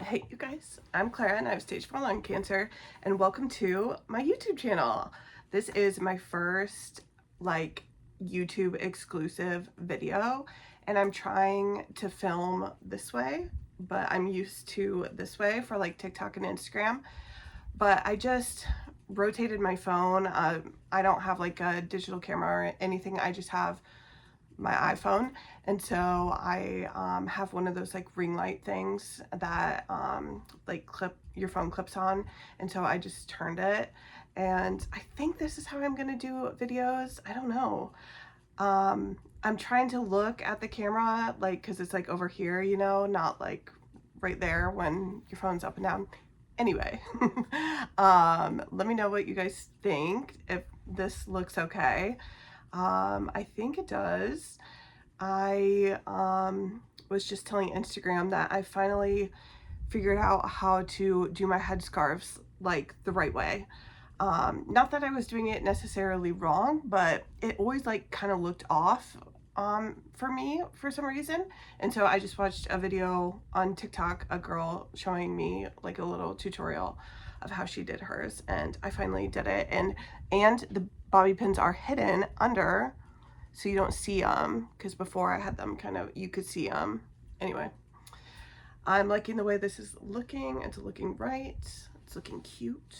Hey you guys, I'm Clara and I have stage 4 lung cancer, and welcome to my YouTube channel. This is my first YouTube exclusive video, and I'm trying to film this way, but I'm used to this way for TikTok and Instagram. But I just rotated my phone. I don't have a digital camera or anything. I just have my iPhone, and so I have one of those ring light things that your phone clips on, and so I just turned it, and I think this is how I'm gonna do videos. I don't know. I'm trying to look at the camera because it's over here, not right there when your phone's up and down. Anyway, let me know what you guys think, if this looks okay. I think it does. I was just telling Instagram that I finally figured out how to do my headscarves the right way. Not that I was doing it necessarily wrong, but it always kind of looked off for me for some reason. And so I just watched a video on TikTok, a girl showing me a little tutorial of how she did hers, and I finally did it. And the bobby pins are hidden under, so you don't see them, because before I had them you could see them. Anyway, I'm liking the way this is looking. It's looking right. It's looking cute.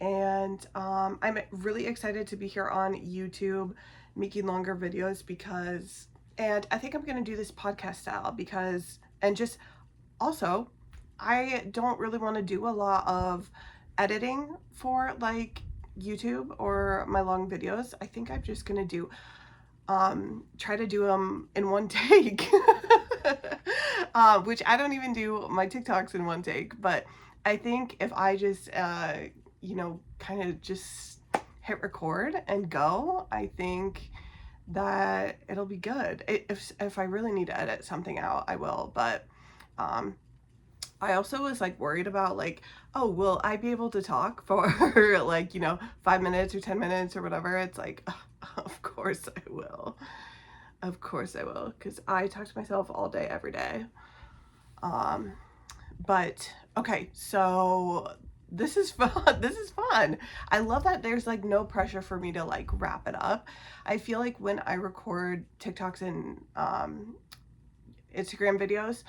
And I'm really excited to be here on YouTube making longer videos and I think I'm going to do this podcast style and just also, I don't really want to do a lot of editing for YouTube or my long videos. I think I'm just going to try to do them in one take, which I don't even do my TikToks in one take, but I think if I just, kind of just hit record and go, I think that it'll be good. If I really need to edit something out, I will, but I also was worried about oh, will I be able to talk for 5 minutes or 10 minutes or whatever? It's of course I will. Of course I will, because I talk to myself all day, every day. But okay, so this is fun. This is fun. I love that there's no pressure for me to wrap it up. I feel like when I record TikToks and Instagram videos,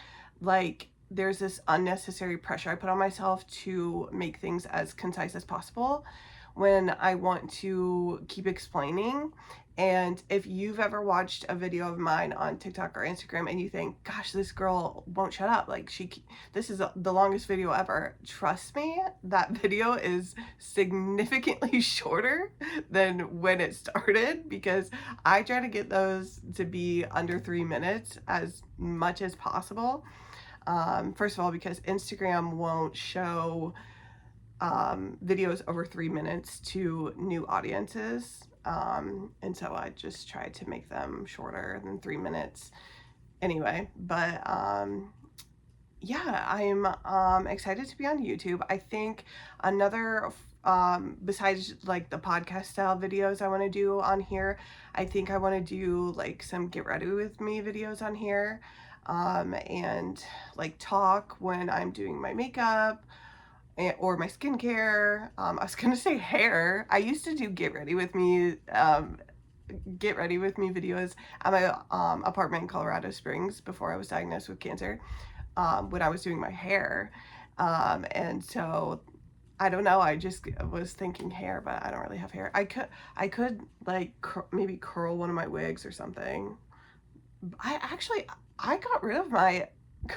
there's this unnecessary pressure I put on myself to make things as concise as possible when I want to keep explaining. And if you've ever watched a video of mine on TikTok or Instagram and you think, gosh, this girl won't shut up, this is the longest video ever, trust me, that video is significantly shorter than when it started, because I try to get those to be under 3 minutes as much as possible. First of all, because Instagram won't show videos over 3 minutes to new audiences. And so I just try to make them shorter than 3 minutes anyway. But yeah, I'm excited to be on YouTube. I think another besides the podcast style videos I want to do on here, I think I want to do some get ready with me videos on here, and talk when I'm doing my makeup or my skincare. I was gonna say hair. I used to do get ready with me videos at my apartment in Colorado Springs before I was diagnosed with cancer, when I was doing my hair. And so I don't know, I just was thinking hair, but I don't really have hair. I could maybe curl one of my wigs or something. I got rid of my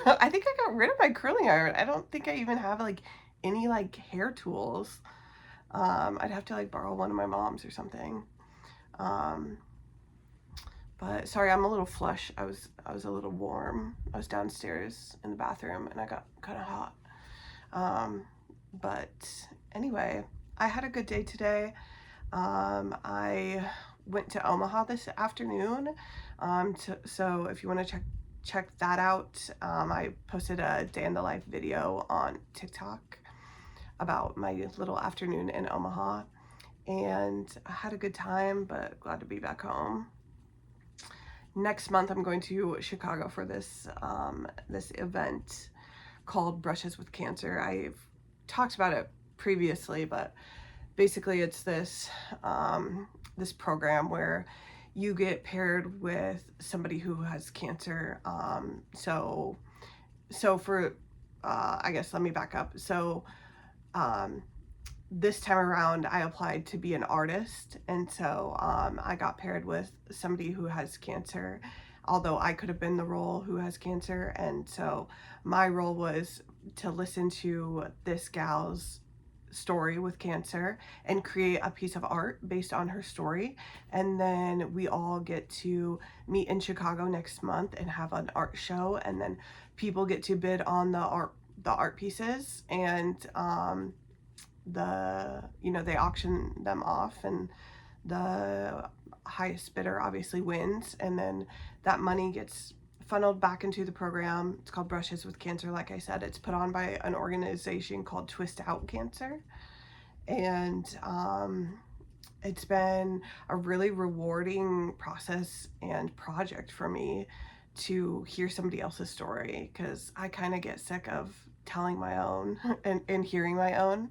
I think I got rid of my curling iron. I don't think I even have any hair tools. I'd have to borrow one of my mom's or something. But sorry, I'm a little flush. I was a little warm. I was downstairs in the bathroom and I got kind of hot. But anyway, I had a good day today. I went to Omaha this afternoon. So if you want to check that out, I posted a day in the life video on TikTok about my little afternoon in Omaha, and I had a good time, but glad to be back home. Next month I'm going to Chicago for this this event called Brushes with Cancer. I've talked about it previously, but basically it's this this program where you get paired with somebody who has cancer. So for I guess let me back up. So this time around I applied to be an artist, and so I got paired with somebody who has cancer, although I could have been the role who has cancer. And so my role was to listen to this gal's story with cancer and create a piece of art based on her story. And then we all get to meet in Chicago next month and have an art show, and then people get to bid on the art pieces, and they auction them off, and the highest bidder obviously wins, and then that money gets funneled back into the program. It's called Brushes with Cancer. Like I said, it's put on by an organization called Twist Out Cancer, and it's been a really rewarding process and project for me to hear somebody else's story, because I kind of get sick of telling my own and hearing my own.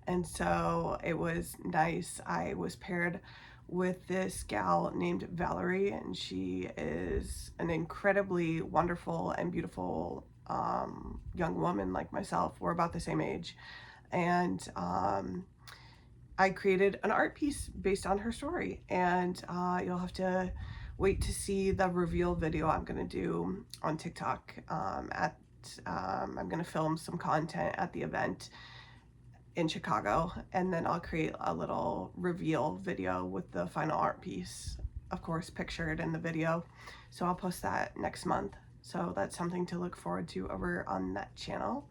And so it was nice. I was paired with this gal named Valerie, and she is an incredibly wonderful and beautiful young woman like myself. We're about the same age. And I created an art piece based on her story, and you'll have to wait to see the reveal video I'm going to do on TikTok. I'm going to film some content at the event in Chicago, and then I'll create a little reveal video with the final art piece, of course, pictured in the video. So I'll post that next month. So that's something to look forward to over on that channel.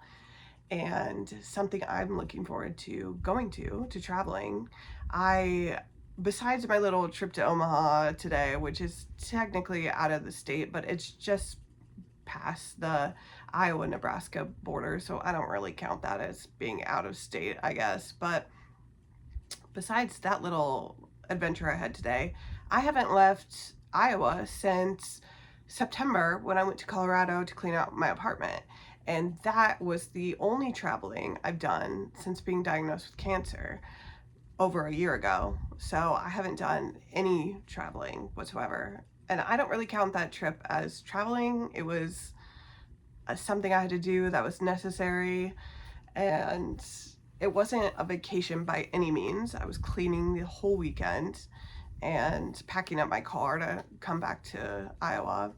And something I'm looking forward to going to traveling. Besides my little trip to Omaha today, which is technically out of the state, but it's just past the Iowa-Nebraska border, so I don't really count that as being out of state, I guess. But besides that little adventure I had today, I haven't left Iowa since September, when I went to Colorado to clean out my apartment. And that was the only traveling I've done since being diagnosed with cancer over a year ago. So I haven't done any traveling whatsoever. And I don't really count that trip as traveling. It was something I had to do that was necessary, and it wasn't a vacation by any means. I was cleaning the whole weekend and packing up my car to come back to Iowa.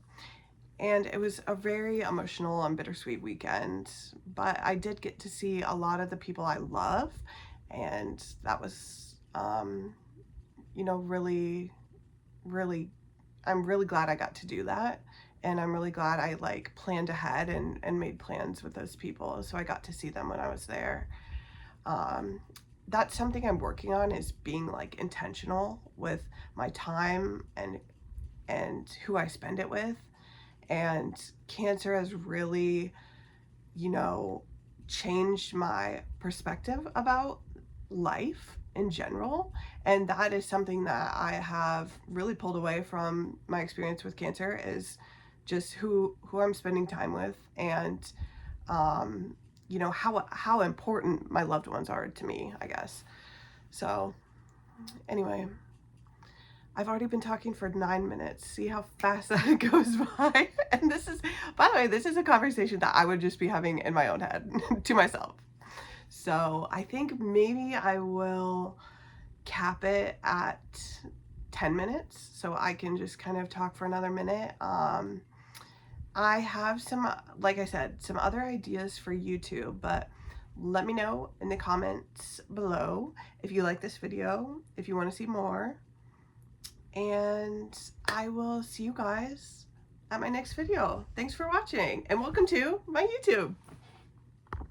And it was a very emotional and bittersweet weekend, but I did get to see a lot of the people I love, and that was, really, really, I'm really glad I got to do that. And I'm really glad I planned ahead and made plans with those people, so I got to see them when I was there. That's something I'm working on, is being intentional with my time and who I spend it with. And cancer has really, changed my perspective about life in general. And that is something that I have really pulled away from my experience with cancer, is just who I'm spending time with, and how important my loved ones are to me, I guess. So anyway, I've already been talking for 9 minutes. See how fast that goes by? And by the way, this is a conversation that I would just be having in my own head to myself. So I think maybe I will cap it at 10 minutes, so I can just kind of talk for another minute. I have like I said, some other ideas for YouTube, but let me know in the comments below if you like this video, if you want to see more, and I will see you guys at my next video. Thanks for watching, and welcome to my YouTube.